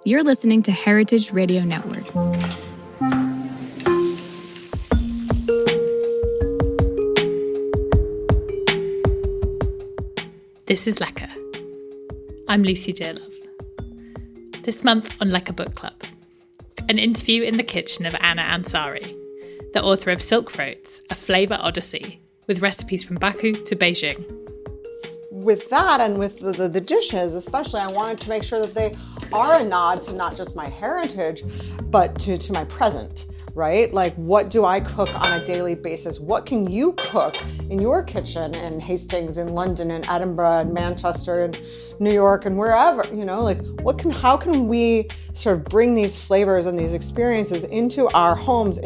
You're listening to Heritage Radio Network. This is Lecker. I'm Lucy Dearlove. This month on Lecker Book Club, an interview in the kitchen of Anna Ansari, the author of Silk Roads, a Flavour Odyssey, with recipes from Baku to Beijing. With that and with the dishes especially, I wanted to make sure that they are a nod to not just my heritage, but to my present, right? Like, what do I cook on a daily basis? What can you cook in your kitchen in Hastings, in London, in Edinburgh, in Manchester, in New York, and wherever, like how can we sort of bring these flavors and these experiences into our homes,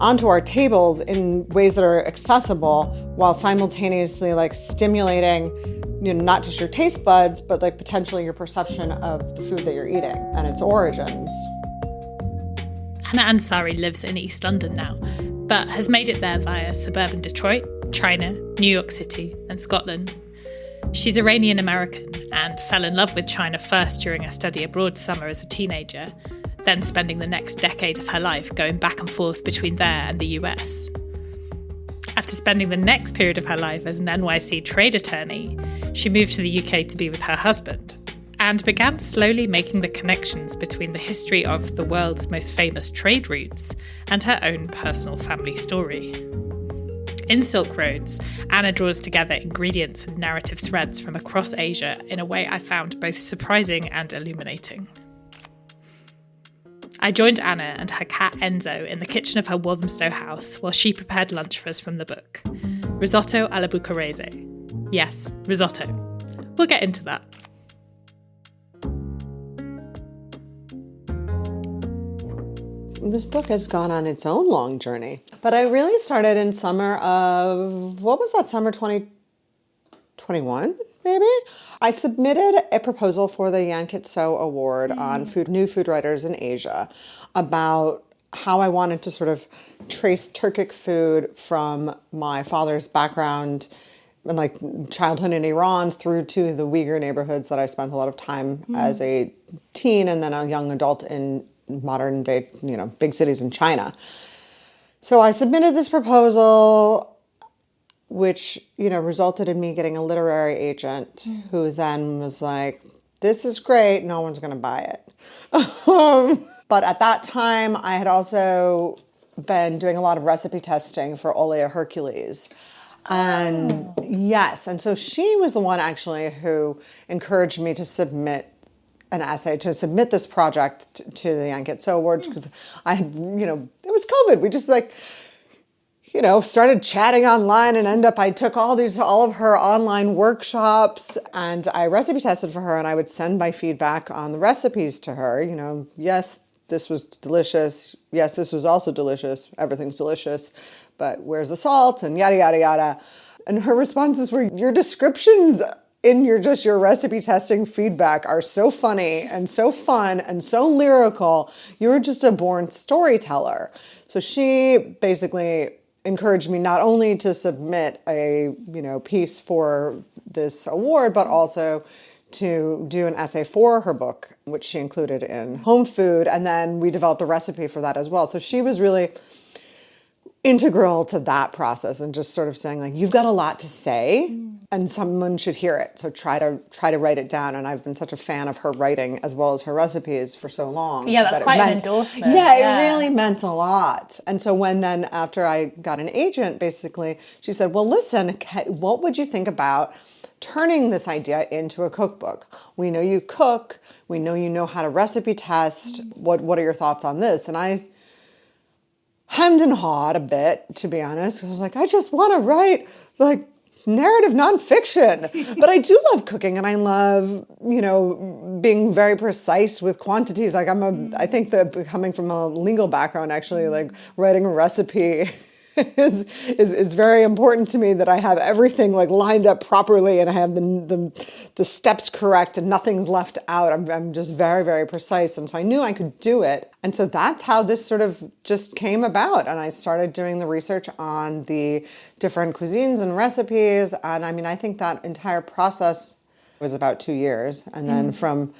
onto our tables in ways that are accessible while simultaneously like stimulating, not just your taste buds, but like potentially your perception of the food that you're eating and its origins. Anna Ansari lives in East London now, but has made it there via suburban Detroit, China, New York City, and Scotland. She's Iranian-American and fell in love with China first during a study abroad summer as a teenager, then spending the next decade of her life going back and forth between there and the US. After spending the next period of her life as an NYC trade attorney, she moved to the UK to be with her husband and began slowly making the connections between the history of the world's most famous trade routes and her own personal family story. In Silk Roads, Anna draws together ingredients and narrative threads from across Asia in a way I found both surprising and illuminating. I joined Anna and her cat Enzo in the kitchen of her Walthamstow house while she prepared lunch for us from the book. Risotto alla Bucharese. Yes, risotto. We'll get into that. This book has gone on its own long journey. But I really started in summer of, what was that, summer 2021, maybe? I submitted a proposal for the Yankit So Award on new food writers in Asia about how I wanted to sort of trace Turkic food from my father's background and like childhood in Iran through to the Uyghur neighborhoods that I spent a lot of time as a teen and then a young adult in modern day, big cities in China. So I submitted this proposal, which, resulted in me getting a literary agent who then was like, this is great, no one's going to buy it. But at that time, I had also been doing a lot of recipe testing for Olea Hercules. And yes, and so she was the one actually who encouraged me to submit an essay, to submit this project to the Yankit So Award, because I had, it was COVID. We just started chatting online and I took all of her online workshops and I recipe tested for her and I would send my feedback on the recipes to her. Yes, this was delicious. Yes, this was also delicious. Everything's delicious, but where's the salt and yada, yada, yada. And her responses were, your descriptions in your recipe testing feedback are so funny and so fun and so lyrical. You're just a born storyteller. So she basically encouraged me not only to submit a piece for this award, but also to do an essay for her book, which she included in Home Food. And then we developed a recipe for that as well. So she was really integral to that process and just sort of saying like, you've got a lot to say and someone should hear it. So try to write it down. And I've been such a fan of her writing as well as her recipes for so long. Yeah, that's quite an endorsement. Yeah, it really meant a lot. And so after I got an agent, basically, she said, well, listen, what would you think about turning this idea into a cookbook? We know you cook. We know you know how to recipe test. What are your thoughts on this? And I hemmed and hawed a bit, to be honest. I was like, I just want to write like narrative nonfiction. But I do love cooking and I love, being very precise with quantities. Like I think that coming from a legal background, actually, like writing a recipe is very important to me, that I have everything like lined up properly and I have the steps correct and nothing's left out. I'm just very, very precise. And so I knew I could do it. And so that's how this sort of just came about. And I started doing the research on the different cuisines and recipes. And I mean, I think that entire process was about 2 years. And then from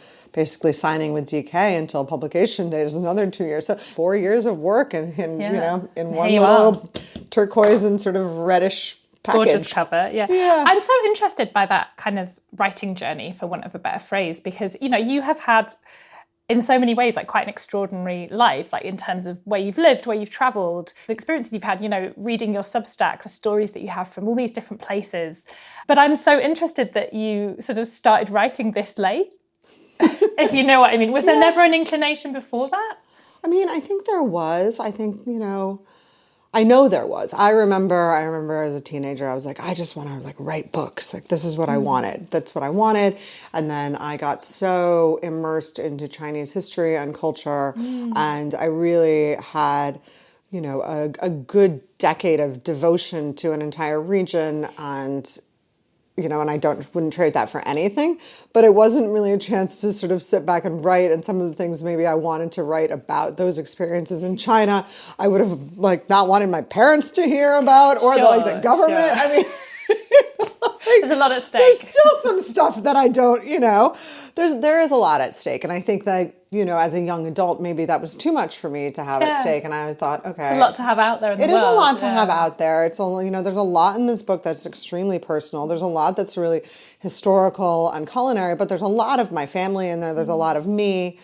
basically signing with DK until publication date is another 2 years. So 4 years of work in one little turquoise and sort of reddish package. Gorgeous cover, yeah. I'm so interested by that kind of writing journey, for want of a better phrase, because, you have had, in so many ways, like quite an extraordinary life, like in terms of where you've lived, where you've travelled, the experiences you've had, reading your Substack, the stories that you have from all these different places. But I'm so interested that you sort of started writing this late, if you know what I mean. Was there never an inclination before that? I mean, I think there was. I think, I know there was. I remember as a teenager, I was like, I just want to write books. Like, this is what I wanted. That's what I wanted. And then I got so immersed into Chinese history and culture. And I really had, a good decade of devotion to an entire region. And and I wouldn't trade that for anything, but it wasn't really a chance to sort of sit back and write. And some of the things maybe I wanted to write about those experiences in China, I would have not wanted my parents to hear about, or the government. Sure. I mean, there's a lot at stake. There's still some stuff that I don't, there is a lot at stake. And I think that, as a young adult, maybe that was too much for me to have at stake. And I thought, okay. It's a lot to have out there in the world. It is a lot to have out there. It's only, there's a lot in this book that's extremely personal. There's a lot that's really historical and culinary, but there's a lot of my family in there. There's a lot of me.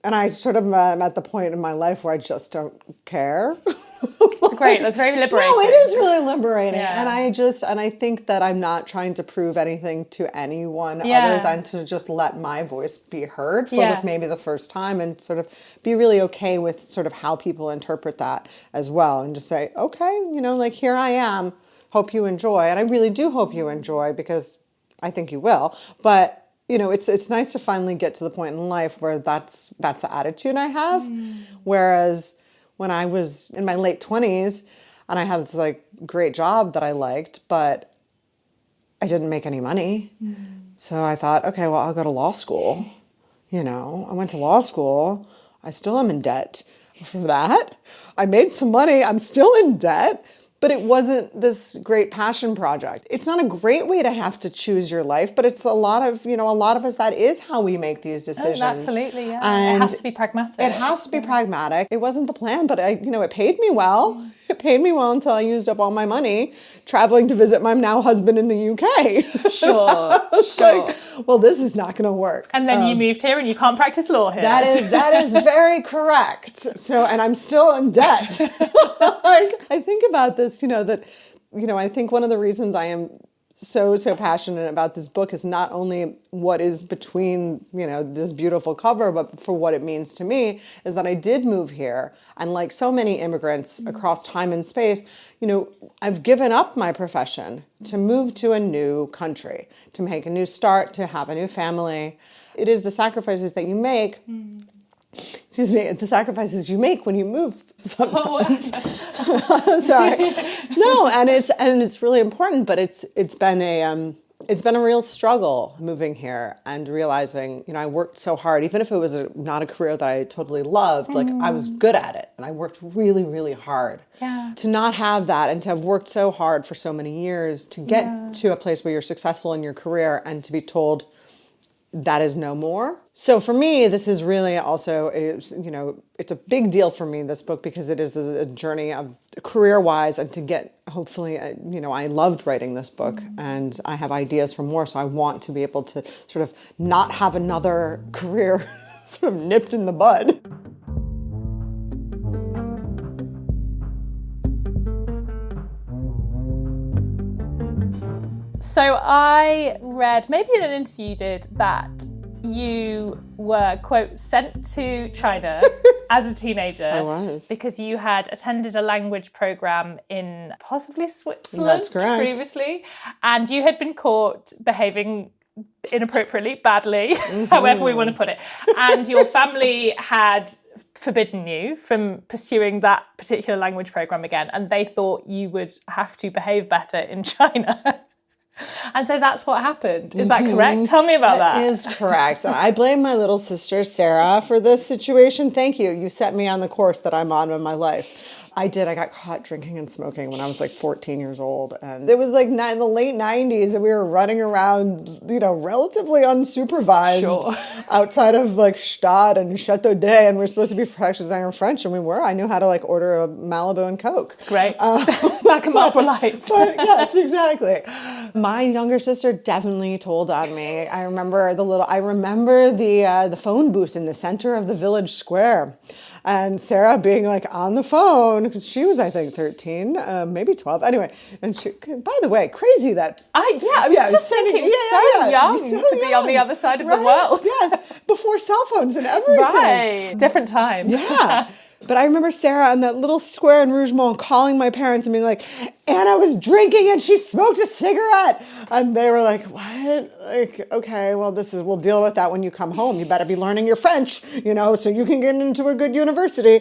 And I sort of am at the point in my life where I just don't care. It's great. That's very liberating. No, it is really liberating. Yeah. And I think that I'm not trying to prove anything to anyone other than to just let my voice be heard for maybe the first time, and sort of be really okay with sort of how people interpret that as well, and just say, okay, here I am. Hope you enjoy. And I really do hope you enjoy, because I think you will. But it's nice to finally get to the point in life where that's the attitude I have. Whereas when I was in my late 20s and I had this great job that I liked, but I didn't make any money. So I thought, okay, well, I'll go to law school. I went to law school. I still am in debt for that. I made some money. I'm still in debt. But it wasn't this great passion project. It's not a great way to have to choose your life, but it's a lot of us, that is how we make these decisions. Oh, absolutely, yeah. And it has to be pragmatic. It has to be pragmatic. It wasn't the plan, but it paid me well. It paid me well until I used up all my money traveling to visit my now husband in the UK. Sure. Well, this is not going to work. And then you moved here and you can't practice law here. That is very correct. So, and I'm still in debt. I think about this, I think one of the reasons I am so passionate about this book is not only what is between, this beautiful cover, but for what it means to me, is that I did move here. And like so many immigrants across time and space, I've given up my profession to move to a new country, to make a new start, to have a new family. It is the sacrifices that you make. The sacrifices you make when you move sometimes. Sorry. No, and it's really important, but it's been a real struggle moving here and realizing, I worked so hard, even if it was not a career that I totally loved, I was good at it and I worked really, really hard. Yeah. To not have that and to have worked so hard for so many years to get to a place where you're successful in your career and to be told that is no more. So for me, this is really also, it's a big deal for me, this book, because it is a journey of career-wise, and to get, hopefully, I loved writing this book and I have ideas for more. So I want to be able to sort of not have another career sort of nipped in the bud. So I read, maybe in an interview you did, that you were, quote, sent to China as a teenager. I was. Because you had attended a language program in possibly Switzerland. That's correct. Previously. And you had been caught behaving inappropriately, badly, however we want to put it. And your family had forbidden you from pursuing that particular language program again. And they thought you would have to behave better in China. And so that's what happened. Is that correct? Tell me about that. That is correct. And I blame my little sister, Sarah, for this situation. Thank you. You set me on the course that I'm on in my life. I did. I got caught drinking and smoking when I was like 14 years old. And it was like in the late 90s and we were running around, relatively unsupervised outside of like Stade and Chateau d'Ay. And we were supposed to be practicing our French, and we were. I knew how to like order a Malibu and Coke. Great. Back in Marble Lights. But yes, exactly. My younger sister definitely told on me. I remember the phone booth in the center of the village square, and Sarah being like on the phone because she was, I think, 13, maybe 12. Anyway, and she, by the way, crazy that I was just thinking, young to be on the other side of the world. Yes, before cell phones and everything. Right, different time. Yeah. But I remember Sarah on that little square in Rougemont calling my parents and being like, Anna was drinking and she smoked a cigarette. And they were like, what? Like, okay, well, we'll deal with that when you come home. You better be learning your French, so you can get into a good university.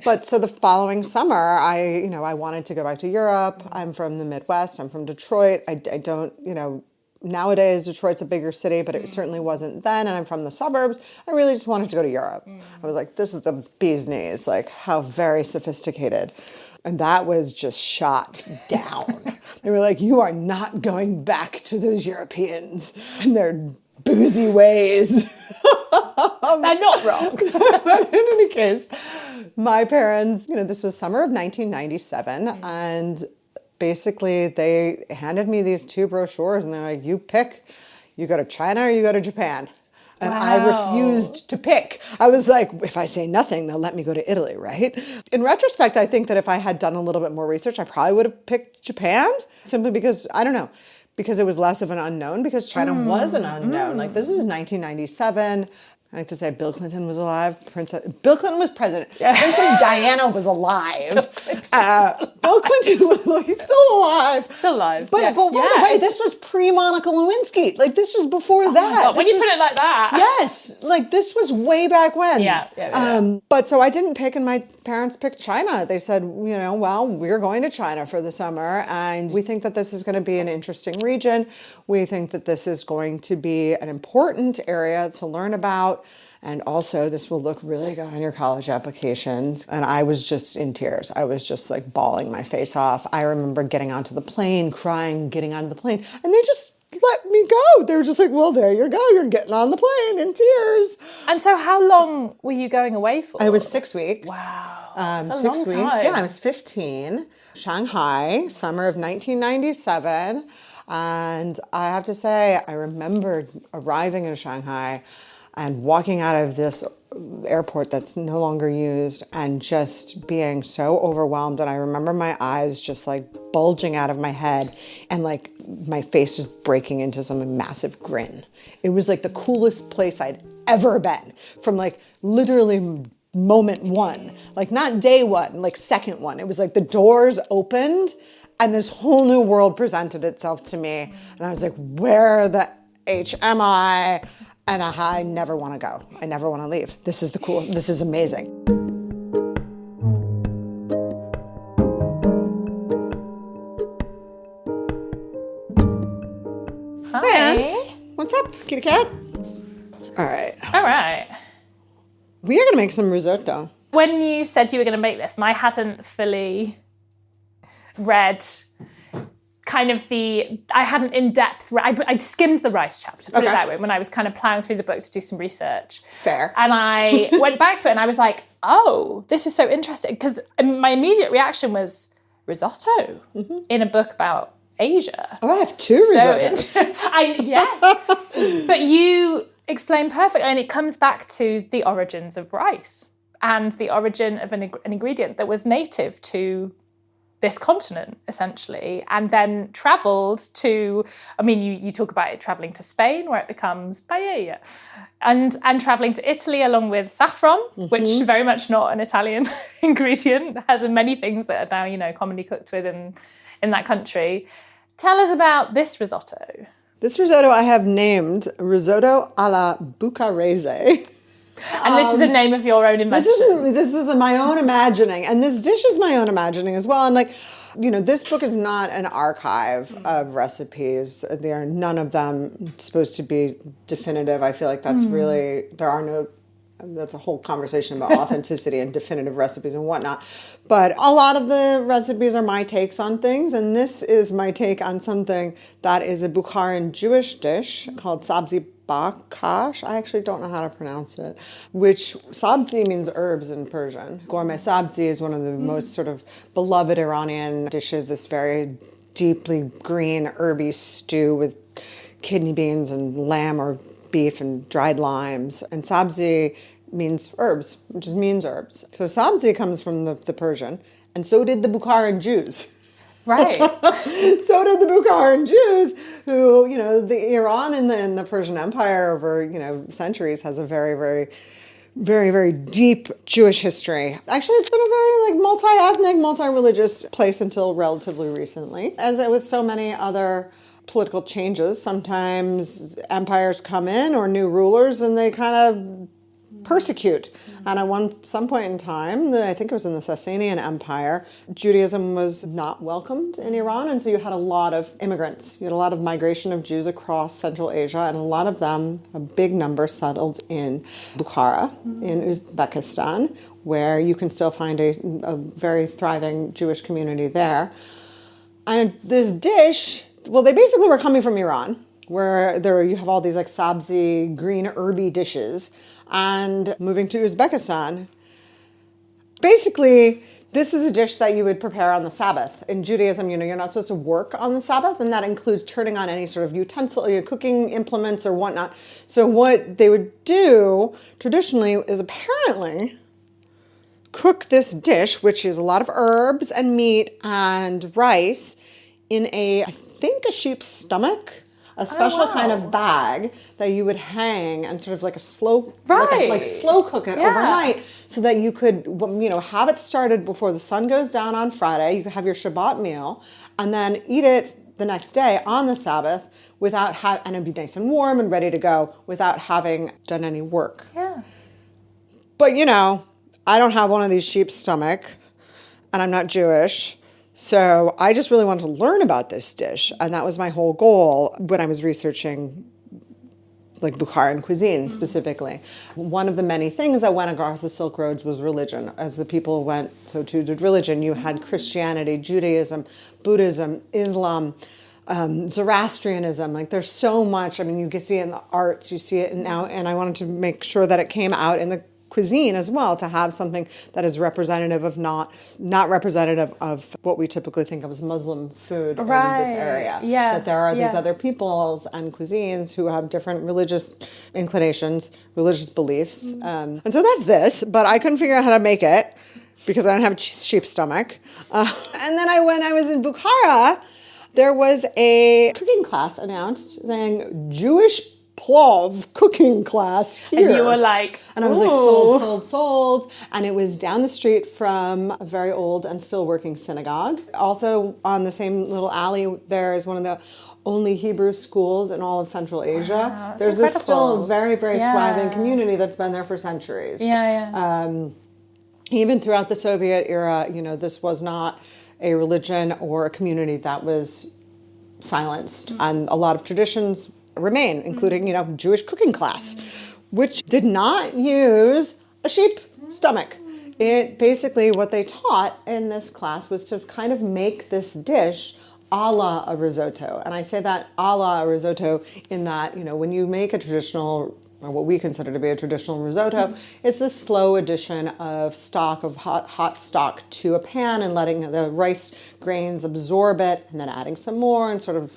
But so the following summer, I wanted to go back to Europe. I'm from the Midwest. I'm from Detroit. I don't, nowadays, Detroit's a bigger city, but it certainly wasn't then, and I'm from the suburbs. I really just wanted to go to Europe. I was like, this is the bee's knees, like how very sophisticated. And that was just shot down. They were like, you are not going back to those Europeans and their boozy ways. They're not wrong. But in any case, my parents, this was summer of 1997, and basically, they handed me these 2 brochures and they're like, you pick, you go to China or you go to Japan. And I refused to pick. I was like, if I say nothing, they'll let me go to Italy, right? In retrospect, I think that if I had done a little bit more research, I probably would have picked Japan, simply because, I don't know, because it was less of an unknown, because China was an unknown. Like, this is 1997. I like to say Bill Clinton was alive. Bill Clinton was president. Yeah. Princess Diana was alive. Bill Clinton he's still alive. Still alive. But by the way, this was pre-Monica Lewinsky. Like, this was before that. When you put it like that. Yes. Like, this was way back when. Yeah. But so I didn't pick, and my parents picked China. They said, well, we're going to China for the summer, and we think that this is going to be an interesting region. We think that this is going to be an important area to learn about. And also, this will look really good on your college applications. And I was just in tears. I was just like bawling my face off. I remember getting onto the plane, crying, getting onto the plane. And they just let me go. They were just like, well, there you go. You're getting on the plane in tears. And so how long were you going away for? I was 6 weeks. Wow. That's a 6 long weeks. Time. Yeah, I was 15. Shanghai, summer of 1997. And I have to say, I remember arriving in Shanghai and walking out of this airport that's no longer used and just being so overwhelmed. And I remember my eyes just like bulging out of my head and like my face just breaking into some massive grin. It was like the coolest place I'd ever been, from like literally moment one, like not day one, like second one. It was like the doors opened and this whole new world presented itself to me. And I was like, where the H am I? And I never want to go. I never want to leave. This is amazing. Hi. And what's up, kitty cat? All right. We are going to make some risotto. When you said you were going to make this, and I hadn't fully read kind of I hadn't in-depth, I'd skimmed the rice chapter, put it that way, when I was kind of plowing through the book to do some research. Fair. And I went back to it and I was like, oh, this is so interesting. Because my immediate reaction was risotto in a book about Asia. Oh, I have 2 risottos. Yes. But you explain perfectly, and it comes back to the origins of rice and the origin of an ingredient that was native to this continent, essentially, and then travelled to, you talk about it travelling to Spain, where it becomes paella, and travelling to Italy along with saffron, which very much not an Italian ingredient, has many things that are now, commonly cooked with in that country. Tell us about this risotto. This risotto I have named Risotto alla Bukhara. And this is a name of your own invention. This is my own imagining, and this dish is my own imagining as well. And this book is not an archive of recipes. There are none of them supposed to be definitive. I feel like that's really, there are no That's a whole conversation about authenticity and definitive recipes and whatnot. But a lot of the recipes are my takes on things, and this is my take on something that is a Bukharan Jewish dish called sabzi bakhash. I actually don't know how to pronounce it, which sabzi means herbs in Persian. Gourmet sabzi is one of the most sort of beloved Iranian dishes, this very deeply green herby stew with kidney beans and lamb or beef and dried limes. And sabzi means herbs, which just means herbs. So sabzi comes from the Persian, and so did the Bukharan Jews. Right. So did the Bukharan Jews, who, you know, the Iran and the Persian Empire over, you know, centuries has a very, very, very, very deep Jewish history. Actually, it's been a very like multi-ethnic, multi-religious place until relatively recently. As with so many other political changes, sometimes empires come in or new rulers and they kind of persecute. And at some point in time, I think it was in the Sasanian Empire, Judaism was not welcomed in Iran, and so you had a lot of immigrants. You had a lot of migration of Jews across Central Asia, and a lot of them, a big number, settled in Bukhara, in Uzbekistan, where you can still find a very thriving Jewish community there. And this dish, well, they basically were coming from Iran, where you have all these like sabzi, green herby dishes, and moving to Uzbekistan. Basically, this is a dish that you would prepare on the Sabbath. In Judaism, you know, you're not supposed to work on the Sabbath, and that includes turning on any sort of utensil, cooking implements or whatnot. So what they would do traditionally is apparently cook this dish, which is a lot of herbs and meat and rice, in I think a sheep's stomach, a special kind of bag that you would hang and sort of like slow cook it overnight, so that you could, you know, have it started before the sun goes down on Friday. You could have your Shabbat meal and then eat it the next day on the Sabbath and it'd be nice and warm and ready to go without having done any work. Yeah. But, you know, I don't have one of these sheep's stomach, and I'm not Jewish. So I just really wanted to learn about this dish, and that was my whole goal when I was researching like Bukharan cuisine specifically. One of the many things that went across the Silk Roads was religion. As the people went, so too did religion. You had Christianity, Judaism, Buddhism, Islam, Zoroastrianism. Like there's so much. I mean, you can see it in the arts, you see it now, and I wanted to make sure that it came out in the cuisine as well, to have something that is representative of not representative of what we typically think of as Muslim food in this area. Yeah. That there are these other peoples and cuisines who have different religious inclinations, religious beliefs. And so that's this, but I couldn't figure out how to make it because I don't have a sheep's stomach. And then when I was in Bukhara, there was a cooking class announced saying Jewish plov cooking class here. And you were like, and I was like, sold. And it was down the street from a very old and still working synagogue. Also on the same little alley, there is one of the only Hebrew schools in all of Central Asia. Wow, there's this still very, very thriving community that's been there for centuries. Even throughout the Soviet era, you know, this was not a religion or a community that was silenced. And a lot of traditions remain, including, you know, Jewish cooking class, which did not use a sheep stomach. It basically, what they taught in this class was to kind of make this dish alla a risotto. And I say that alla a risotto in that, you know, when you make a traditional, or what we consider to be a traditional risotto, it's this slow addition of stock, of hot stock to a pan and letting the rice grains absorb it, and then adding some more and sort of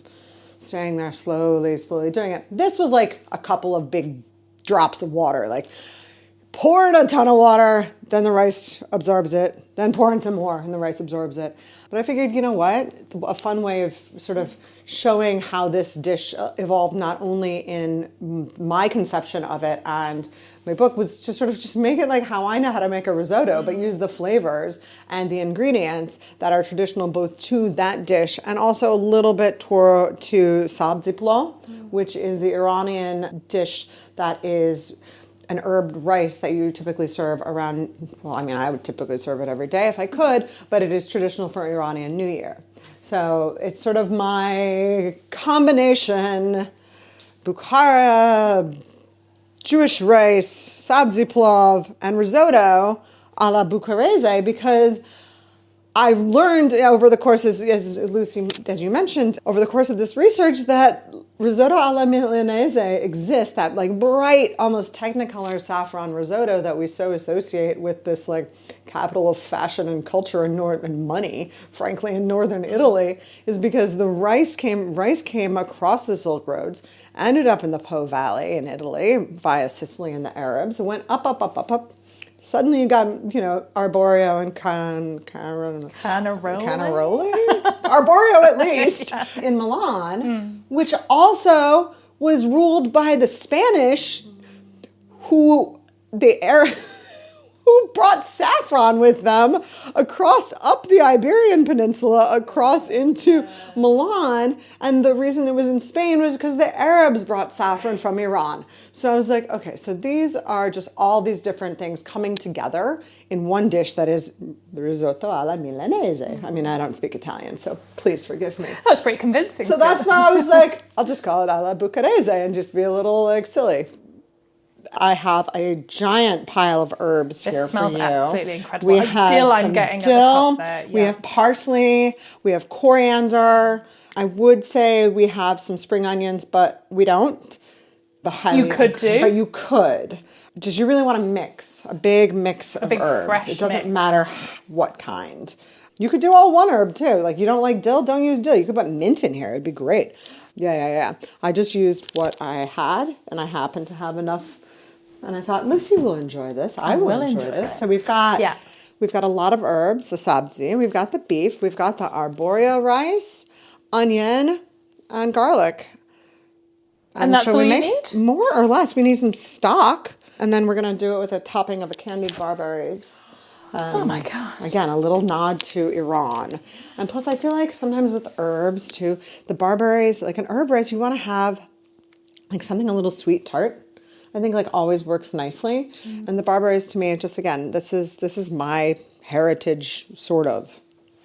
staying there slowly doing it. This was like a couple of big drops of water, like pour in a ton of water, then the rice absorbs it, then pour in some more and the rice absorbs it. But I figured, you know what? A fun way of sort of showing how this dish evolved, not only in my conception of it and my book, was to sort of just make it like how I know how to make a risotto, but use the flavors and the ingredients that are traditional both to that dish and also a little bit to sabzi plov, which is the Iranian dish that is an herbed rice that you typically serve around, well, I mean, I would typically serve it every day if I could, but it is traditional for Iranian New Year. So it's sort of my combination Bukhara, Jewish rice, sabzi plov, and risotto alla Bukharese, because I've learned over the course, as Lucy, as you mentioned, over the course of this research, that risotto alla Milanese exists, that like bright, almost technicolor saffron risotto that we so associate with this like capital of fashion and culture and money, frankly, in northern Italy, is because the rice came across the Silk Roads, ended up in the Po Valley in Italy via Sicily and the Arabs, went up. Suddenly you got, arborio and Canaroli, arborio at least, in Milan, which also was ruled by the Spanish, who brought saffron with them up the Iberian Peninsula, across into Milan. And the reason it was in Spain was because the Arabs brought saffron from Iran. So I was like, okay, so these are just all these different things coming together in one dish that is the risotto alla Milanese. I mean, I don't speak Italian, so please forgive me. That was pretty convincing. So that's why I was like, I'll just call it alla Bucharese and just be a little like silly. I have a giant pile of herbs here for you. This smells absolutely incredible. We have dill I'm getting dill, at the top there. Yeah. We have parsley. We have coriander. I would say we have some spring onions, but we don't. You could do. But you could. Did you really want to mix? A big mix of herbs. Fresh it doesn't mix. matter what kind. You could do all one herb too. Like you don't like dill, don't use dill. You could put mint in here. It'd be great. Yeah. I just used what I had, and I happened to have enough. And I thought, Lucy will enjoy this. I will enjoy this. So we've got a lot of herbs, the sabzi. We've got the beef. We've got the arborio rice, onion, and garlic. And that's all you need? More or less. We need some stock. And then we're going to do it with a topping of a candied barberries. Oh my gosh. Again, a little nod to Iran. And plus, I feel like sometimes with herbs too, the barberries, like an herb rice, you want to have like something a little sweet tart. I think like always works nicely. And the barberries to me, just again, this is my heritage sort of,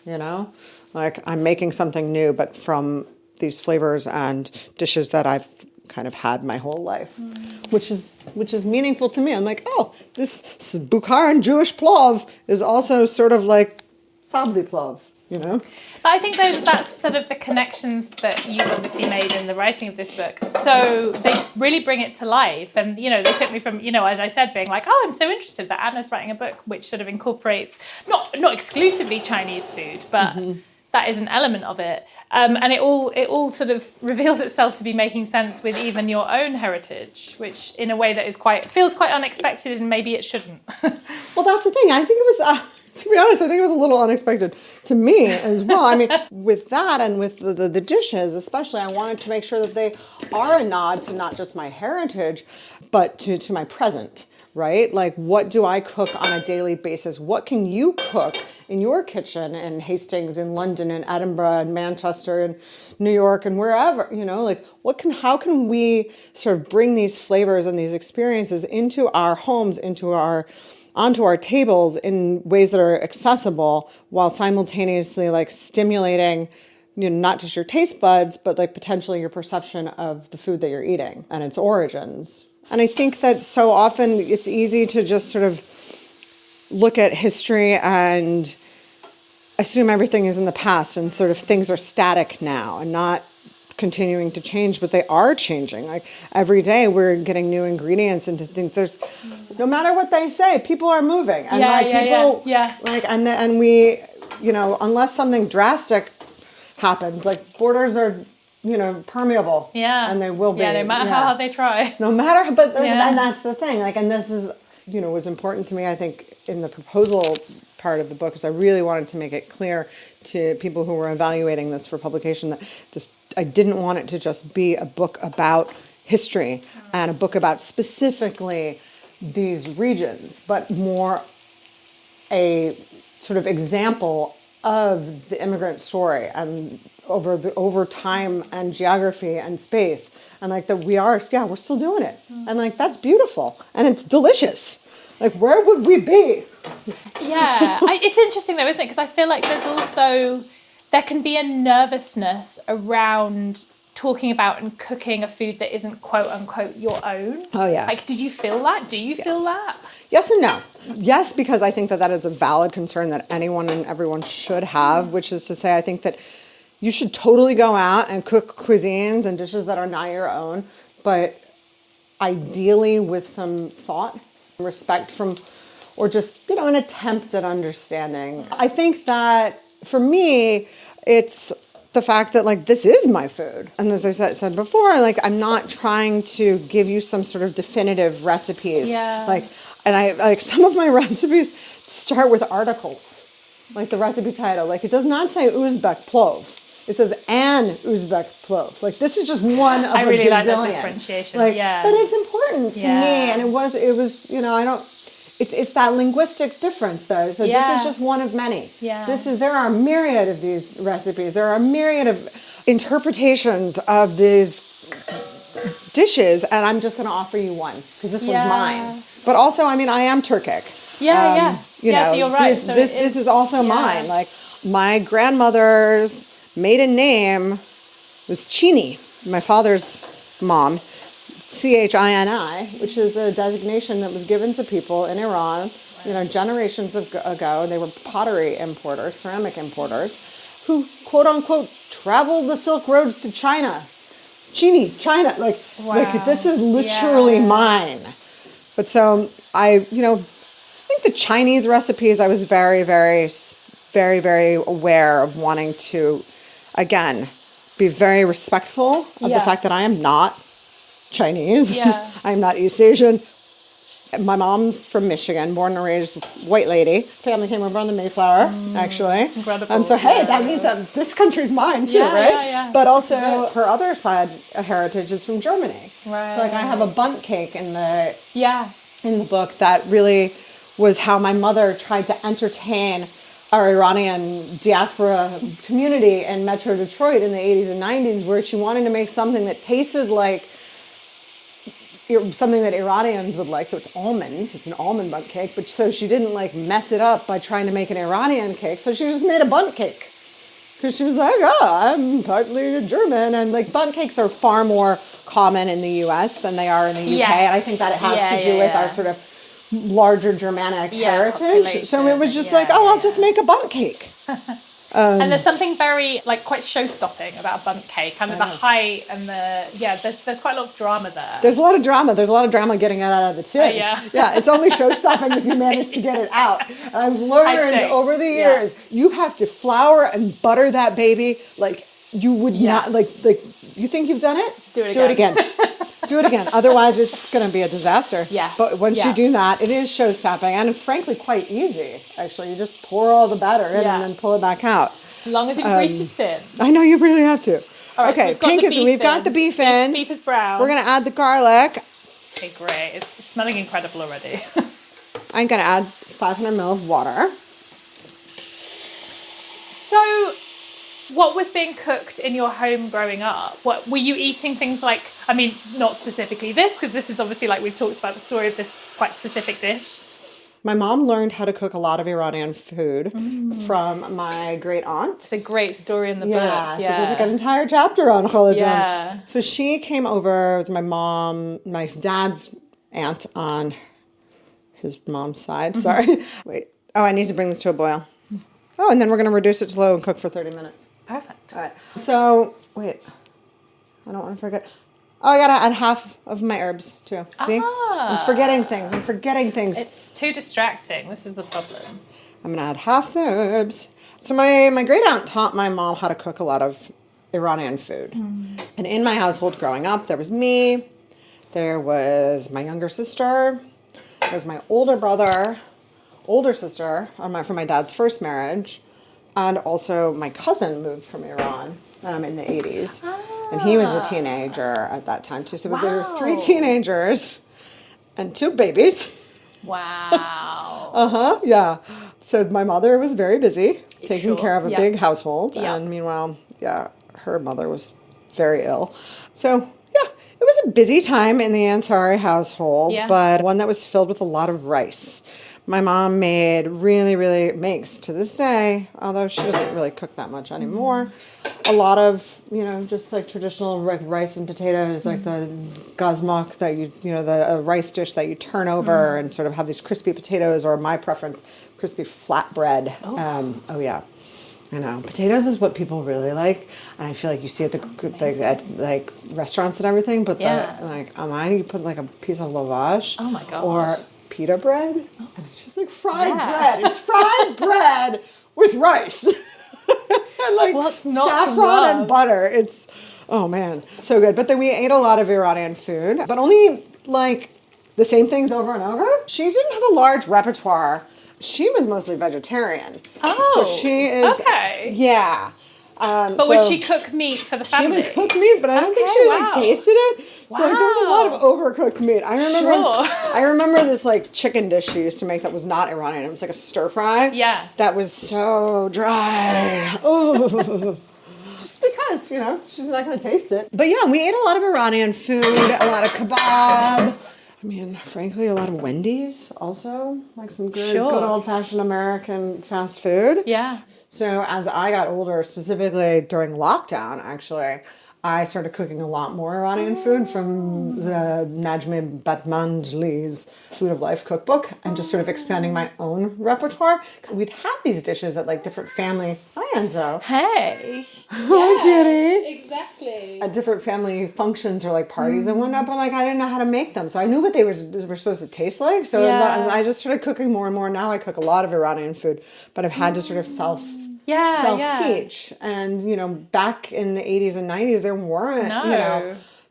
like I'm making something new, but from these flavors and dishes that I've kind of had my whole life, which is meaningful to me. I'm like, oh, this Bukharan Jewish plov is also sort of like sabzi plov. But I think that's sort of the connections that you've obviously made in the writing of this book. So they really bring it to life. And, they took me from, as I said, being like, oh, I'm so interested that Anna's writing a book which sort of incorporates not exclusively Chinese food, but that is an element of it. And it all sort of reveals itself to be making sense with even your own heritage, which in a way that feels quite unexpected, and maybe it shouldn't. Well, that's the thing. I think it was... to be honest, I think it was a little unexpected to me as well. I mean, with that and with the dishes especially, I wanted to make sure that they are a nod to not just my heritage, but to my present, right? Like, what do I cook on a daily basis? What can you cook in your kitchen in Hastings, in London, in Edinburgh, in Manchester, in New York, and wherever, like how can we sort of bring these flavors and these experiences into our homes, onto our tables in ways that are accessible, while simultaneously like stimulating, not just your taste buds, but like potentially your perception of the food that you're eating and its origins. And I think that so often it's easy to just sort of look at history and assume everything is in the past and sort of things are static now and not continuing to change, but they are changing. Like every day we're getting new ingredients into things. No matter what they say, people are moving. And and we, unless something drastic happens, like borders are, permeable. Yeah. And they will be. Yeah, no matter how hard they try. No matter, and that's the thing. Like, and this is, was important to me, I think, in the proposal part of the book, is I really wanted to make it clear to people who were evaluating this for publication that I didn't want it to just be a book about history and a book about specifically these regions, but more a sort of example of the immigrant story and over time and geography and space, and like that we're still doing it, and like that's beautiful and it's delicious. Like, where would we be? Yeah, it's interesting though, isn't it? Because I feel like there can be a nervousness around talking about and cooking a food that isn't quote unquote your own. Oh, yeah. Like, did you feel that? Do you feel that? Yes and no. Yes, because I think that that is a valid concern that anyone and everyone should have, which is to say I think that you should totally go out and cook cuisines and dishes that are not your own, but ideally with some thought, respect from, or just, you know, an attempt at understanding. I think that for me, it's the fact that like this is my food. And as I said before, like I'm not trying to give you some sort of definitive recipes. Yeah. And I like some of my recipes start with articles, like the recipe title. Like it does not say Uzbek plov. It says an Uzbek plov. Like this is just one of I really a like that gazillion. Differentiation. Like, yeah. but it's important to me, and it was you know it's that linguistic difference though. So this is just one of many. Yeah. There are a myriad of these recipes. There are a myriad of interpretations of these dishes, and I'm just going to offer you one because this one's mine. But also, I mean, I am Turkic. Yeah. You know, so you're right. This is also mine. Like my grandmother's maiden name was Chini, my father's mom. Chini, which is a designation that was given to people in Iran, you know, generations ago. They were pottery importers, ceramic importers, who quote unquote traveled the Silk Roads to China. China, like this is literally mine. But so I think the Chinese recipes, I was very, very, very, very aware of wanting to, again, be very respectful of the fact that I am not Chinese. Yeah. I'm not East Asian. My mom's from Michigan, born and raised white lady. Family came over on the Mayflower, actually. That's incredible. So hey, that means that this country's mine too, right? Yeah. But also her other side heritage is from Germany. Right. So like I have a bundt cake in the book that really was how my mother tried to entertain our Iranian diaspora community in Metro Detroit in the 80s and 90s, where she wanted to make something that tasted like something that Iranians would like. So it's an almond bundt cake, but so she didn't like mess it up by trying to make an Iranian cake. So she just made a bundt cake because she was like, I'm partly German. And like bundt cakes are far more common in the US than they are in the UK. And I think that it has to do with our sort of larger Germanic heritage. So it was just I'll just make a bundt cake. And there's something very like quite show-stopping about a bundt cake, kind of the height and there's quite a lot of drama there. There's a lot of drama. There's a lot of drama getting it out of the tin. It's only show-stopping if you manage to get it out. And I've learned over the years, you have to flour and butter that baby like you would not like you think you've done it? Do it again. Do it again. Otherwise, it's going to be a disaster. Yes. But once you do that, it is show-stopping and frankly quite easy. Actually, you just pour all the batter in and then pull it back out. As long as you've greased your tin. I know you really have to. All right, okay, so we've got the beef in. Beef is brown. We're going to add the garlic. Okay, great. It's smelling incredible already. I'm going to add 500 ml of water. So, what was being cooked in your home growing up? What were you eating things like? I mean, not specifically this, because this is obviously like we've talked about the story of this quite specific dish. My mom learned how to cook a lot of Iranian food from my great aunt. It's a great story in the book. So there's like an entire chapter on khalajam. Yeah. So she came over, it was my dad's aunt on his mom's side. Sorry. Wait. Oh, I need to bring this to a boil. Oh, and then we're going to reduce it to low and cook for 30 minutes. Perfect. All right. So, wait. I don't want to forget. Oh, I got to add half of my herbs, too. See? I'm forgetting things. It's too distracting. This is the problem. I'm going to add half the herbs. So my great-aunt taught my mom how to cook a lot of Iranian food. And in my household growing up, there was me, there was my younger sister, there was my older sister from my dad's first marriage, and also my cousin moved from Iran in the 80s. And he was a teenager at that time, too. So there were 3 teenagers and 2 babies. Wow. Yeah. So my mother was very busy taking care of a big household. And meanwhile, her mother was very ill. So, it was a busy time in the Ansari household, but one that was filled with a lot of rice. My mom makes to this day, although she doesn't really cook that much anymore, a lot of, just like traditional rice and potatoes, like the gazmak that the rice dish that you turn over and sort of have these crispy potatoes, or my preference, crispy flatbread. Oh yeah. I know. Potatoes is what people really like, and I feel like you see it at restaurants and everything. But on mine, you put like a piece of lavash. Oh my god. Or pita bread, and it's just like fried bread. It's fried bread with rice, and like saffron and butter. It's so good. But then we ate a lot of Iranian food, but only like the same things over and over. She didn't have a large repertoire. She was mostly vegetarian. Oh, so she is. Okay. Yeah. But would she cook meat for the family? She would cook meat, but I don't think she tasted it. So there was a lot of overcooked meat. I remember this like chicken dish she used to make that was not Iranian. It was like a stir fry. Yeah. That was so dry. Oh. Just because, she's not going to taste it. But yeah, we ate a lot of Iranian food, a lot of kebab. I mean, frankly, a lot of Wendy's also, like some good old-fashioned American fast food. Yeah. So as I got older, specifically during lockdown, actually, I started cooking a lot more Iranian food from the Najmi Batmanjli's Food of Life cookbook, and just sort of expanding my own repertoire. We'd have these dishes at like different family. Hi, Enzo. Hey. Hi, Kitty. Exactly. At different family functions or like parties and whatnot, but like I didn't know how to make them, so I knew what they were supposed to taste like. So and I just started cooking more and more. Now I cook a lot of Iranian food, but I've had to sort of self-teach. And, back in the 80s and 90s,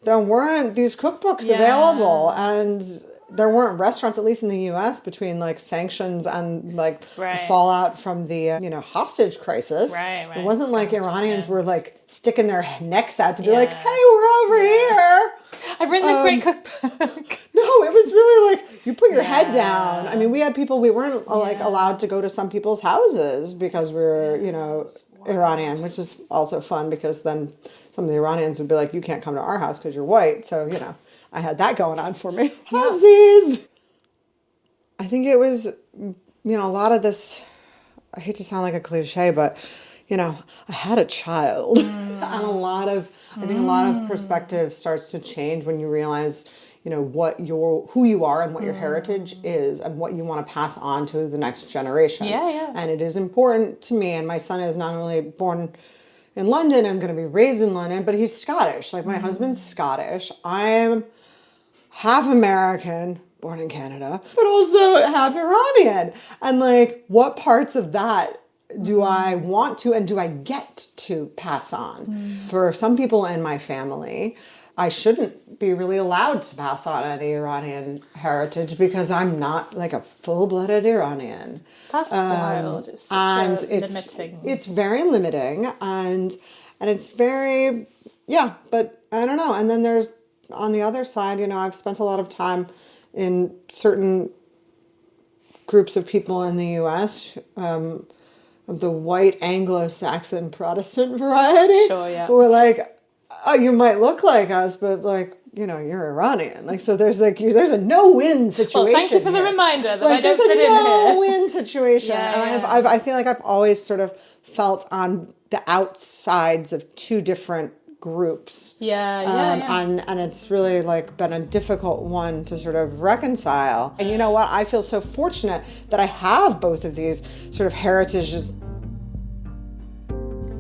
there weren't these cookbooks available. And there weren't restaurants, at least in the U.S., between, like, sanctions and, like, the fallout from the, hostage crisis. Right. It wasn't like Iranians were, like, sticking their necks out to be like, hey, we're over here. I've written this great cookbook. No, it was really like you put your head down. I mean, we had people, we weren't like allowed to go to some people's houses because we were, Iranian, which is also fun because then some of the Iranians would be like, you can't come to our house because you're white. So, I had that going on for me. Halvesies. I think it was, a lot of this, I hate to sound like a cliche, but, I had a child. And I think a lot of perspective starts to change when you realize, who you are and what your heritage is and what you want to pass on to the next generation. Yeah. And it is important to me. And my son is not only born in London and going to be raised in London, but he's Scottish. Like my husband's Scottish. I'm half American, born in Canada, but also half Iranian. And like, what parts of that do I want to and do I get to pass on? For some people in my family, I shouldn't be really allowed to pass on any Iranian heritage because I'm not like a full-blooded Iranian. That's wild. It's such limiting. It's very limiting and it's very, but I don't know. And then there's, on the other side, I've spent a lot of time in certain groups of people in the U.S., of the white Anglo-Saxon Protestant variety. Sure, yeah. Who are like, oh, you might look like us, but like, you're Iranian. Like, so there's a no-win situation. Well, thank you for the reminder that I don't fit in here. There's a no-win situation. Yeah, and I feel like I've always sort of felt on the outsides of two different groups. And it's really like been a difficult one to sort of reconcile. And you know what? I feel so fortunate that I have both of these sort of heritages.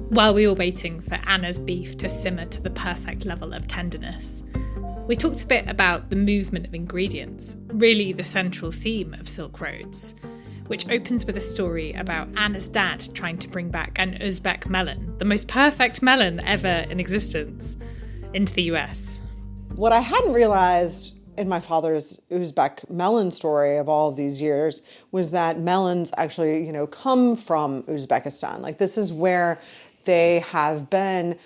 While we were waiting for Anna's beef to simmer to the perfect level of tenderness, we talked a bit about the movement of ingredients, really the central theme of Silk Roads, which opens with a story about Anna's dad trying to bring back an Uzbek melon, the most perfect melon ever in existence, into the US. What I hadn't realized in my father's Uzbek melon story of all of these years was that melons actually, come from Uzbekistan. Like this is where they have been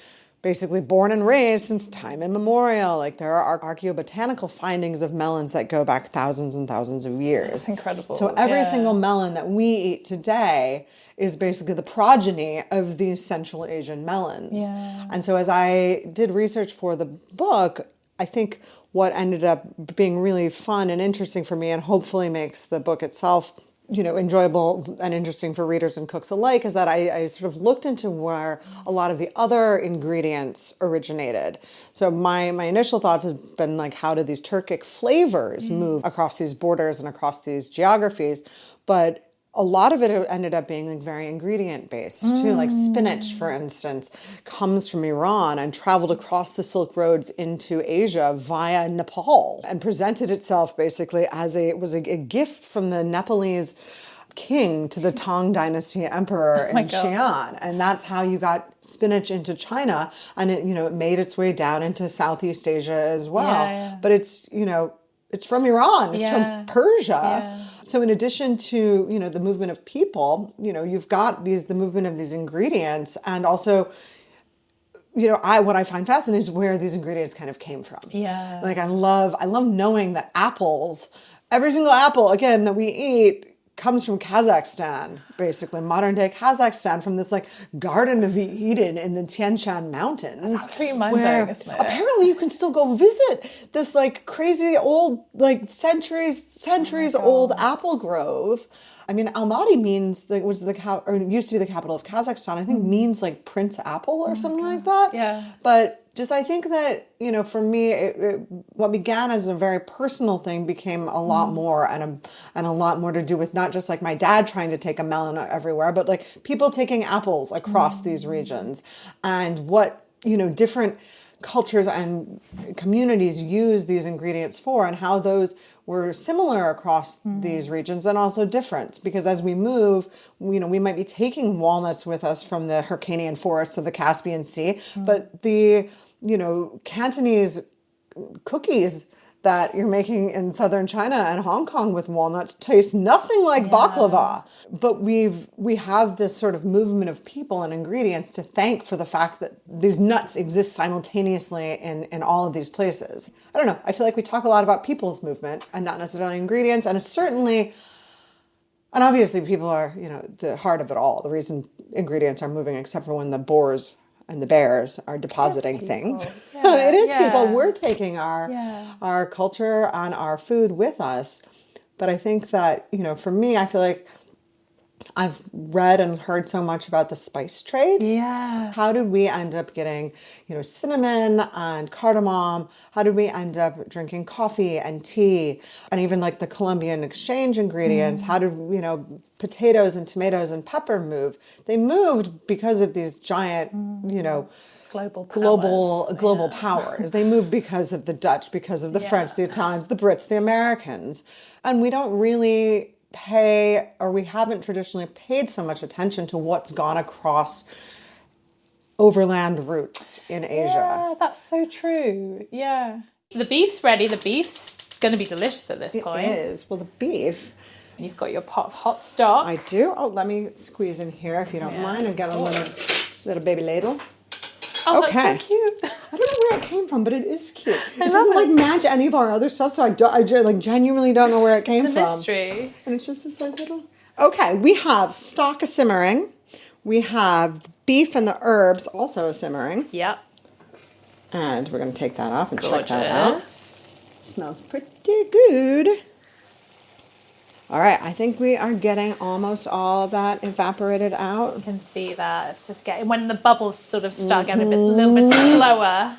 basically born and raised since time immemorial. Like there are archaeobotanical findings of melons that go back thousands and thousands of years. That's incredible. So every single melon that we eat today is basically the progeny of these Central Asian melons. Yeah. And so as I did research for the book, I think what ended up being really fun and interesting for me and hopefully makes the book itself enjoyable and interesting for readers and cooks alike is that I sort of looked into where a lot of the other ingredients originated. So my initial thoughts have been like, how did these Turkic flavors move across these borders and across these geographies? But a lot of it ended up being like very ingredient based too. Like spinach, for instance, comes from Iran and traveled across the Silk Roads into Asia via Nepal and presented itself basically as a gift from the Nepalese king to the Tang Dynasty emperor in Xi'an. And that's how you got spinach into China. And it made its way down into Southeast Asia as well. But it's from Iran, it's from Persia. So in addition to, the movement of people, you've got the movement of these ingredients, and also, what I find fascinating is where these ingredients kind of came from. Yeah. Like I love knowing that every single apple, again, that we eat comes from Kazakhstan, basically modern day Kazakhstan, from this like Garden of Eden in the Tian Shan Mountains. That's absolutely mind-blowing, isn't it? Apparently you can still go visit this like crazy old, like centuries old apple grove. I mean, Almaty means used to be the capital of Kazakhstan. I think means like Prince Apple or something like that. Yeah. But just I think that, for me, what began as a very personal thing became a lot more and a lot more to do with not just like my dad trying to take a melon everywhere, but like people taking apples across these regions, and what, different cultures and communities use these ingredients for, and how those were similar across these regions and also different, because as we move, we might be taking walnuts with us from the Hyrcanian forests of the Caspian Sea, but the Cantonese cookies that you're making in southern China and Hong Kong with walnuts taste nothing like baklava. But we have this sort of movement of people and ingredients to thank for the fact that these nuts exist simultaneously in all of these places. I don't know. I feel like we talk a lot about people's movement and not necessarily ingredients. And obviously people are, the heart of it all. The reason ingredients are moving, except for when the boars and the bears are depositing things. It is people. We're taking our culture and our food with us. But I think that, for me, I feel like I've read and heard so much about the spice trade. Yeah. How did we end up getting, cinnamon and cardamom? How did we end up drinking coffee and tea? And even like the Colombian exchange ingredients, how did, potatoes and tomatoes and pepper move? They moved because of these giant, global powers. They moved because of the Dutch, because of the French, the Italians, the Brits, the Americans. And we don't really we haven't traditionally paid so much attention to what's gone across overland routes in Asia. Yeah, that's so true. Yeah. The beef's ready. The beef's going to be delicious at this point. It is. Well, the beef. You've got your pot of hot stock. I do. Oh, let me squeeze in here if you don't mind. I've got a little baby ladle. Oh, okay. That's so cute. I don't know where it came from, but it is cute. It doesn't like match any of our other stuff, so I genuinely don't know where it came from. It's a mystery. And it's just this like little... Okay, we have stock simmering. We have the beef and the herbs also simmering. Yep. And we're going to take that off and Gorgeous. check that out. Smells pretty good. All right, I think we are getting almost all of that evaporated out. You can see that. It's just getting, when the bubbles sort of start getting a little bit slower.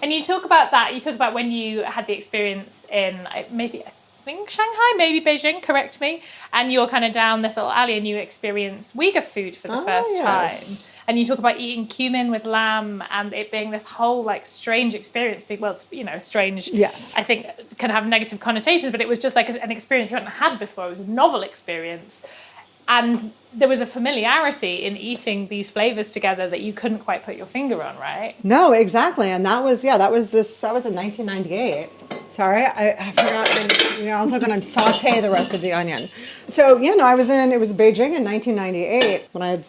And you talk about that, you talk about when you had the experience in I think Shanghai, maybe Beijing, correct me, and you're kind of down this little alley and you experience Uyghur food for the first time. And you talk about eating cumin with lamb and it being this whole like strange experience. Well, it's, strange, yes. I think can have negative connotations, but it was just like an experience you hadn't had before. It was a novel experience. And there was a familiarity in eating these flavors together that you couldn't quite put your finger on, right? No, exactly. And that was in 1998. Sorry, I forgot. We're also going to saute the rest of the onion. So, it was Beijing in 1998 when I had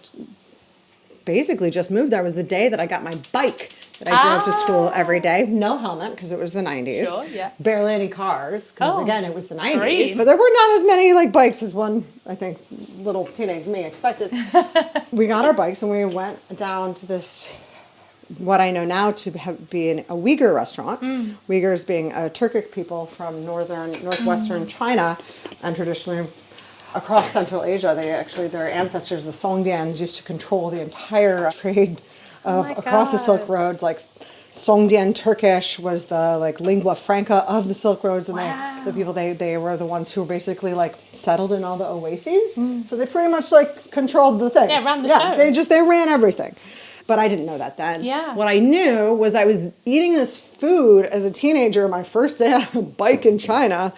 basically just moved there. It was the day that I got my bike that I drove to school every day. No helmet because it was the 90s. Sure, yeah. Barely any cars because, again, it was the 90s. Great. So there were not as many bikes as one, I think, little teenage me expected. We got our bikes and we went down to this what I know now to be a Uyghur restaurant. Uyghurs being a Turkic people from northwestern China, and traditionally across Central Asia. Their ancestors, the Songdians, used to control the entire trade across the Silk Roads. Like Songdian Turkish was the lingua franca of the Silk Roads, and they were the ones who were basically settled in all the oases. So they pretty much controlled the thing. Yeah, ran the show. They ran everything. But I didn't know that then. Yeah. What I knew was I was eating this food as a teenager, my first day on a bike in China,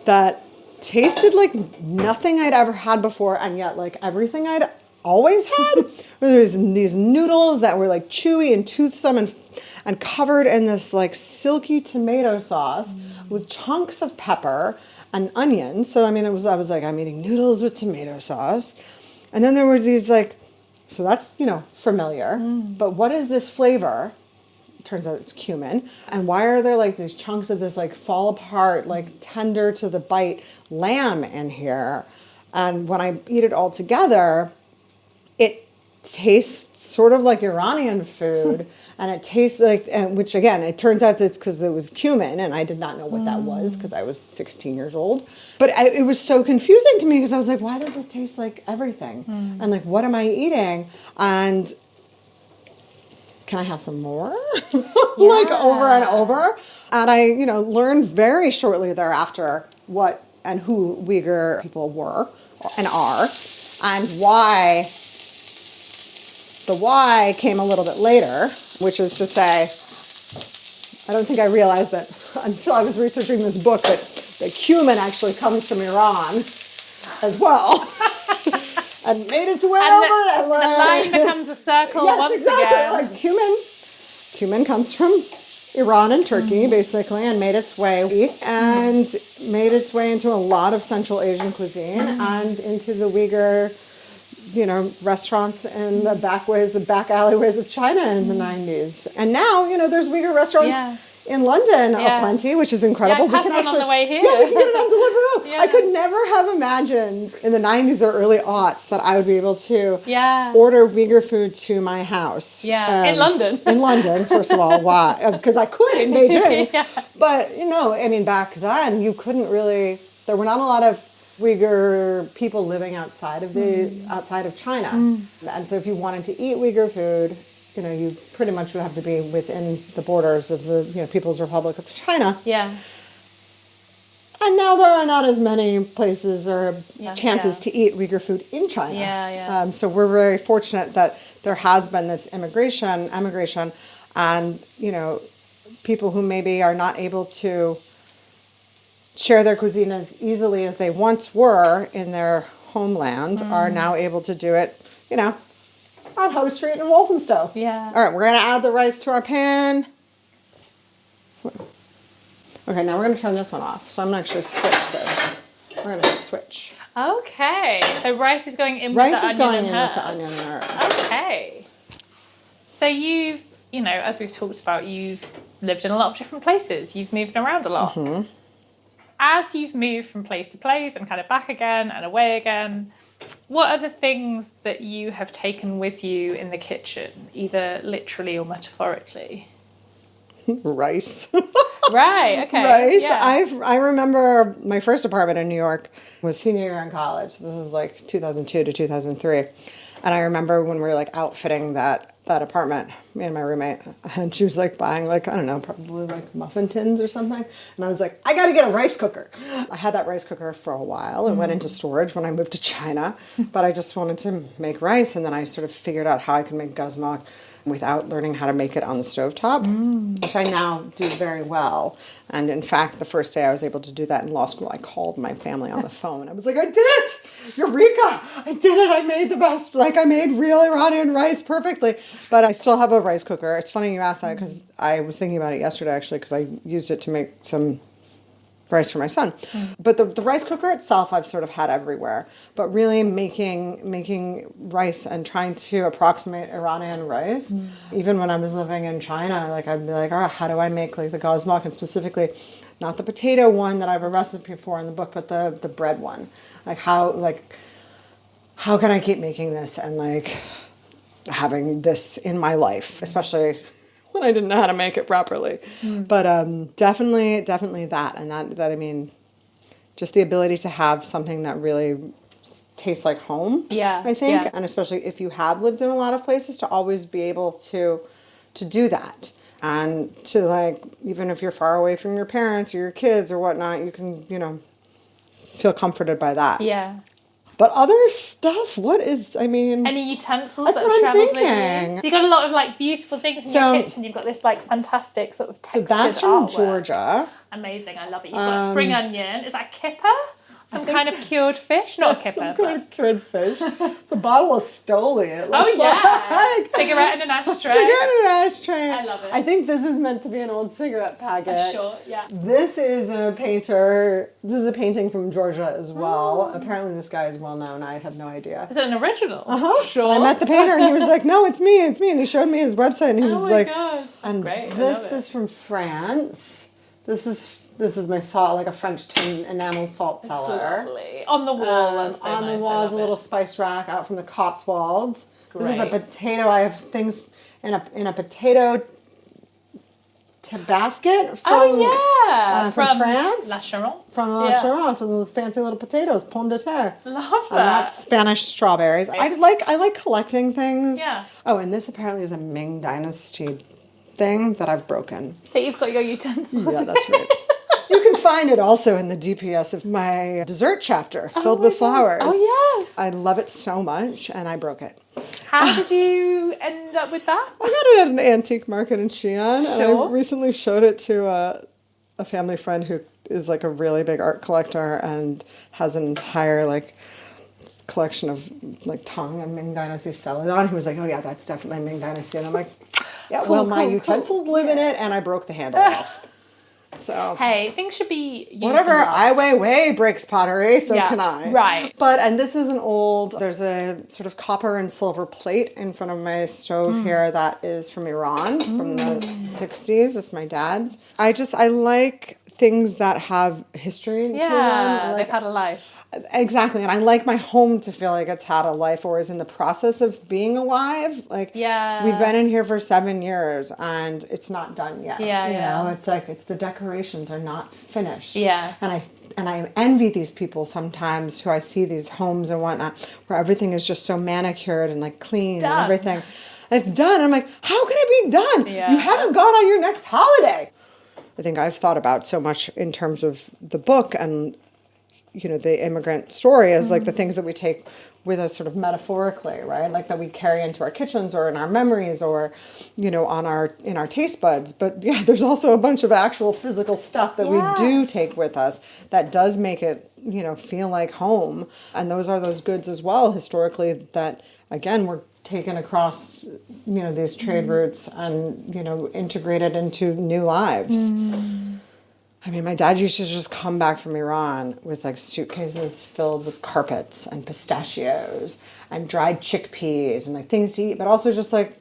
that tasted like nothing I'd ever had before, and yet everything I'd always had. There was these noodles that were chewy and toothsome and covered in this silky tomato sauce with chunks of pepper and onions. So I was like, I'm eating noodles with tomato sauce. And then there were these so that's familiar. But what is this flavor? Turns out it's cumin. And why are there these chunks of this fall apart, tender to the bite lamb in here? And when I eat it all together, it tastes sort of like Iranian food. And it tastes which again, it turns out it's because it was cumin, and I did not know what that was because I was 16 years old. But it was so confusing to me because I was like, why does this taste like everything? And what am I eating? And can I have some more? Over and over. And I, learned very shortly thereafter what and who Uyghur people were and are, and why. The why came a little bit later, which is to say, I don't think I realized that until I was researching this book that cumin actually comes from Iran as well. And made its way over. The line becomes a circle once exactly. again. Cumin comes from Iran and Turkey, basically, and made its way east and made its way into a lot of Central Asian cuisine and into the Uyghur, restaurants in the back alleyways of China in the 90s. And now, there's Uyghur restaurants in London aplenty, which is incredible. Yeah, I passed one on the way here. Yeah, we can get it on Deliveroo. I could never have imagined in the 90s or early aughts that I would be able to order Uyghur food to my house. Yeah, in London. In London, first of all. Why? Because I could in Beijing. But, back then, you couldn't really, there were not a lot of Uyghur people living outside of China. And so if you wanted to eat Uyghur food, you pretty much would have to be within the borders of the People's Republic of China. Yeah. And now there are not as many places or chances to eat Uyghur food in China. Yeah. So we're very fortunate that there has been this emigration, and people who maybe are not able to share their cuisine as easily as they once were in their homeland are now able to do it, on Hoe Street in Walthamstow. Yeah. All right, we're going to add the rice to our pan. Okay, now we're going to turn this one off. So I'm going to actually switch this. We're going to switch. Okay, so rice is going in with Rice the is onion going and in herbs. with the onion and herbs. Okay. So you've, as we've talked about, you've lived in a lot of different places. You've moved around a lot. As you've moved from place to place and kind of back again and away again, what are the things that you have taken with you in the kitchen, either literally or metaphorically? Rice. Right, okay. Rice. Yeah. I remember my first apartment in New York was senior year in college. This is 2002 to 2003. And I remember when we were outfitting that apartment, me and my roommate, and she was buying I don't know, probably muffin tins or something. And I was like, I got to get a rice cooker. I had that rice cooker for a while. It went into storage when I moved to China, but I just wanted to make rice. And then I sort of figured out how I could make gazmak without learning how to make it on the stovetop, which I now do very well. And in fact, the first day I was able to do that in law school, I called my family on the phone. I was like, I did it! Eureka! I did it! I made the best, I made real Iranian rice perfectly. But I still have a rice cooker. It's funny you asked that because I was thinking about it yesterday, actually, because I used it to make some rice for my son. But the rice cooker itself I've sort of had everywhere. But really making rice and trying to approximate Iranian rice, even when I was living in China, I'd be like, how do I make the gazmak, and specifically not the potato one that I have a recipe for in the book, but the bread one. How can I keep making this and having this in my life, especially when I didn't know how to make it properly. But definitely that. And that I mean, just the ability to have something that really tastes like home. Yeah. I think, yeah. and especially if you have lived in a lot of places, to always be able to do that. And to like, even if you're far away from your parents or your kids or whatnot, you can, you know, feel comforted by that. Yeah. But other stuff, I mean... Any utensils that's that what have I'm travelled with thinking. you? So you've got a lot of like beautiful things in your kitchen. You've got this like fantastic sort of textured So that's from artwork. Georgia. Amazing, I love it. You've got a spring onion. Is that kipper? Some kind of cured fish? Not a kipper. Some kind of cured fish. It's a bottle of Stoli. It looks like. Cigarette in an ashtray. Cigarette in an ashtray. I love it. I think this is meant to be an old cigarette packet. Sure, yeah. This is a painting from Georgia as well. Apparently this guy is well known. I have no idea. Is it an original? Sure. I met the painter and he was like, no, it's me. And he showed me his website and he was like, God. That's great. This is from France. This is my salt, like a French tin enamel salt cellar. Lovely. On the wall. On the wall is a little spice rack out from the Cotswolds. Great. This is a potato. I have things in a potato basket from from France. La Charente. From La Charente, from the fancy little potatoes, pomme de terre. Love that. And that's Spanish strawberries. I like collecting things. Yeah. Oh, and this apparently is a Ming Dynasty thing that I've broken. That you've got your utensils. Yeah, that's right. You can find it also in the DPS of my dessert chapter, filled with flowers. Oh, yes. I love it so much, and I broke it. How did you end up with that? I got it at an antique market in Xi'an, and Sure. I recently showed it to a family friend who is like a really big art collector and has an entire like collection of like Tang and Ming Dynasty celadon. He was like, oh yeah, that's definitely Ming Dynasty. And I'm like, yeah, well, my utensils live in it, and I broke the handle off. So hey, things should be used whatever. Ai Weiwei breaks pottery, so can I. Right. And this is there's a sort of copper and silver plate in front of my stove here that is from Iran from the 60s. It's my dad's. I like things that have history to them. Yeah, they've had a life. Exactly, and I like my home to feel like it's had a life or is in the process of being alive. Like, we've been in here for 7 years and it's not done yet. Yeah, you know, it's like the decorations are not finished. Yeah, and I envy these people sometimes who I see these homes and whatnot where everything is just so manicured and like clean and everything. And it's done. I'm like, how can it be done? Yeah. You haven't gone on your next holiday. I think I've thought about so much in terms of the book and, you know, the immigrant story as like the things that we take with us sort of metaphorically, right? Like that we carry into our kitchens or in our memories or, you know, in our taste buds. But yeah, there's also a bunch of actual physical stuff that we do take with us that does make it, you know, feel like home. And those are those goods as well, historically, that again, were taken across, you know, these trade routes and, you know, integrated into new lives. I mean, my dad used to just come back from Iran with like suitcases filled with carpets and pistachios and dried chickpeas and like things to eat, but also just like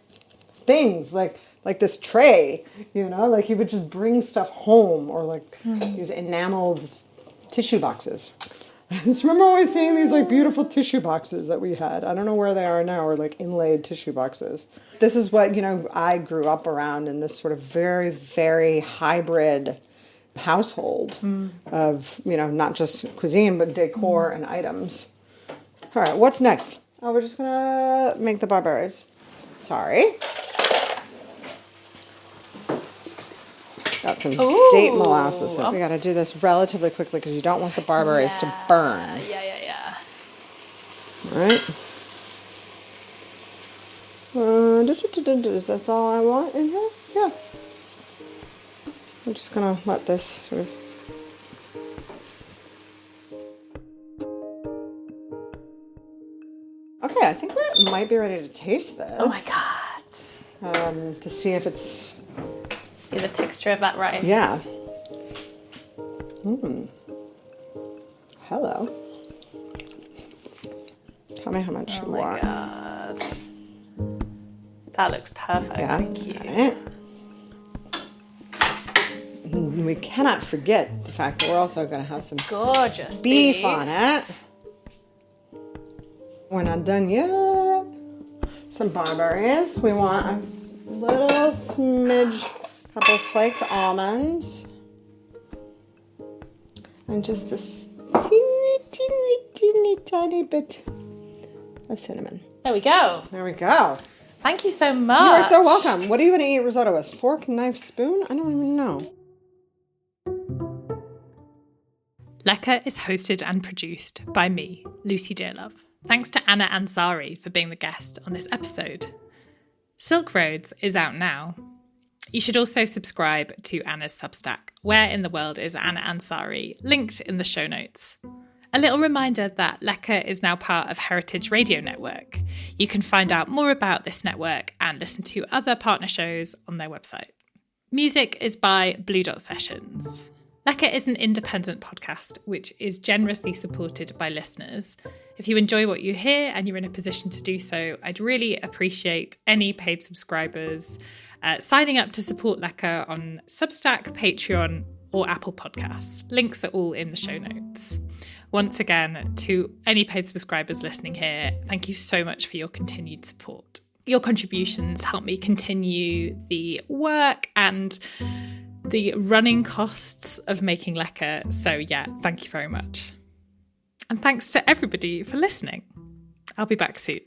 things like this tray, you know, like he would just bring stuff home or like these enameled tissue boxes. I just remember always seeing these like beautiful tissue boxes that we had. I don't know where they are now, or like inlaid tissue boxes. This is what, you know, I grew up around in this sort of very, very hybrid household of, you know, not just cuisine, but decor and items. All right, what's next? Oh, we're just gonna make the barberries. Sorry. Got some date molasses. So we gotta do this relatively quickly because you don't want the barberries to burn. Yeah. All right. Is this all I want in here? Yeah. I'm just gonna let this sort of. Okay, I think we might be ready to taste this. Oh my God. To see if it's. See the texture of that rice. Yeah. Hello. Tell me how much you want. Oh my God. That looks perfect. Yeah. Thank you. Right. We cannot forget the fact that we're also going to have some Gorgeous beef on it. We're not done yet. Some barberries. We want little smidge, couple flaked almonds. And just a teeny tiny bit of cinnamon. There we go. There we go. Thank you so much. You are so welcome. What are you going to eat risotto with? Fork, knife, spoon? I don't even know. Lecker is hosted and produced by me, Lucy Dearlove. Thanks to Anna Ansari for being the guest on this episode. Silk Roads is out now. You should also subscribe to Anna's Substack, Where in the World is Anna Ansari, linked in the show notes. A little reminder that Lecker is now part of Heritage Radio Network. You can find out more about this network and listen to other partner shows on their website. Music is by Blue Dot Sessions. Lecker is an independent podcast which is generously supported by listeners. If you enjoy what you hear and you're in a position to do so, I'd really appreciate any paid subscribers signing up to support Lecker on Substack, Patreon, or Apple Podcasts. Links are all in the show notes. Once again, to any paid subscribers listening here, thank you so much for your continued support. Your contributions help me continue the work and the running costs of making Lecker. So yeah, thank you very much. And thanks to everybody for listening. I'll be back soon.